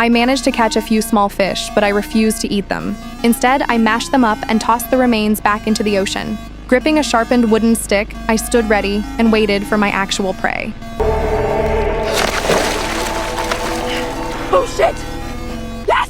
I managed to catch a few small fish, but I refused to eat them. Instead, I mashed them up and tossed the remains back into the ocean. Gripping a sharpened wooden stick, I stood ready and waited for my actual prey. Oh shit! Yes!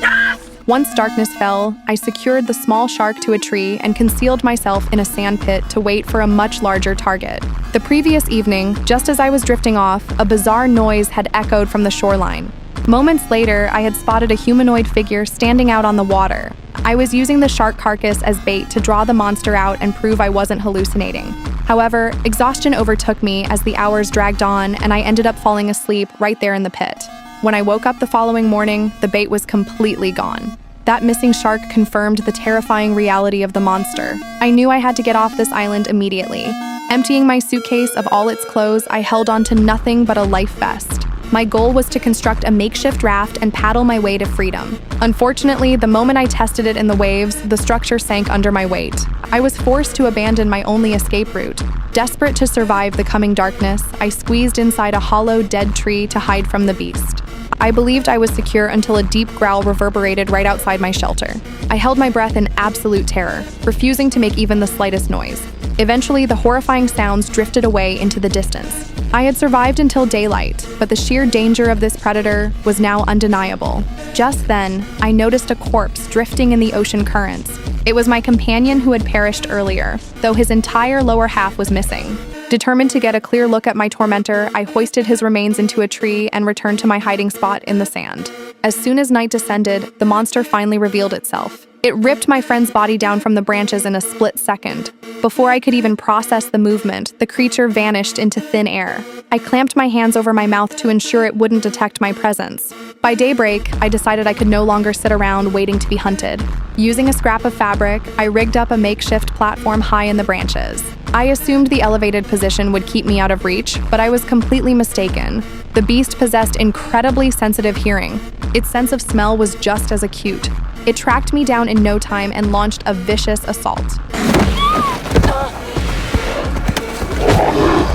Yes! Once darkness fell, I secured the small shark to a tree and concealed myself in a sand pit to wait for a much larger target. The previous evening, just as I was drifting off, a bizarre noise had echoed from the shoreline. Moments later, I had spotted a humanoid figure standing out on the water. I was using the shark carcass as bait to draw the monster out and prove I wasn't hallucinating. However, exhaustion overtook me as the hours dragged on and I ended up falling asleep right there in the pit. When I woke up the following morning, the bait was completely gone. That missing shark confirmed the terrifying reality of the monster. I knew I had to get off this island immediately. Emptying my suitcase of all its clothes, I held on to nothing but a life vest. My goal was to construct a makeshift raft and paddle my way to freedom. Unfortunately, the moment I tested it in the waves, the structure sank under my weight. I was forced to abandon my only escape route. Desperate to survive the coming darkness, I squeezed inside a hollow, dead tree to hide from the beast. I believed I was secure until a deep growl reverberated right outside my shelter. I held my breath in absolute terror, refusing to make even the slightest noise. Eventually, the horrifying sounds drifted away into the distance. I had survived until daylight, but the sheer danger of this predator was now undeniable. Just then, I noticed a corpse drifting in the ocean currents. It was my companion who had perished earlier, though his entire lower half was missing. Determined to get a clear look at my tormentor, I hoisted his remains into a tree and returned to my hiding spot in the sand. As soon as night descended, the monster finally revealed itself. It ripped my friend's body down from the branches in a split second. Before I could even process the movement, the creature vanished into thin air. I clamped my hands over my mouth to ensure it wouldn't detect my presence. By daybreak, I decided I could no longer sit around waiting to be hunted. Using a scrap of fabric, I rigged up a makeshift platform high in the branches. I assumed the elevated position would keep me out of reach, but I was completely mistaken. The beast possessed incredibly sensitive hearing. Its sense of smell was just as acute. It tracked me down in no time and launched a vicious assault.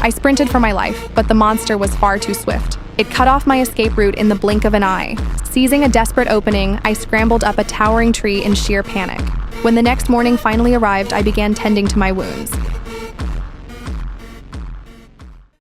I sprinted for my life, but the monster was far too swift. It cut off my escape route in the blink of an eye. Seizing a desperate opening, I scrambled up a towering tree in sheer panic. When the next morning finally arrived, I began tending to my wounds.